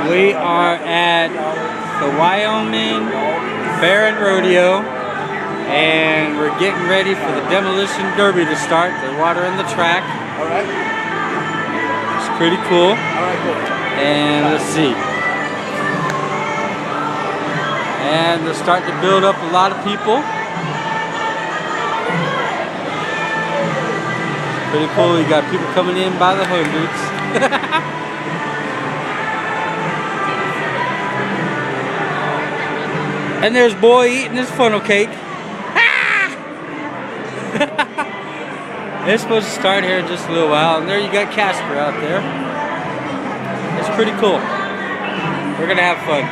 We are at the Wyoming Fair and Rodeo, and we're getting ready for the demolition derby to start. The water in the track. Alright. It's pretty cool. Alright, cool. And let's see. And they're starting to build up a lot of people. Pretty cool. You got people coming in by the hundreds. And there's boy eating his funnel cake. It's supposed to start here in just a little while. And there you got Casper out there. It's pretty cool. We're gonna have fun.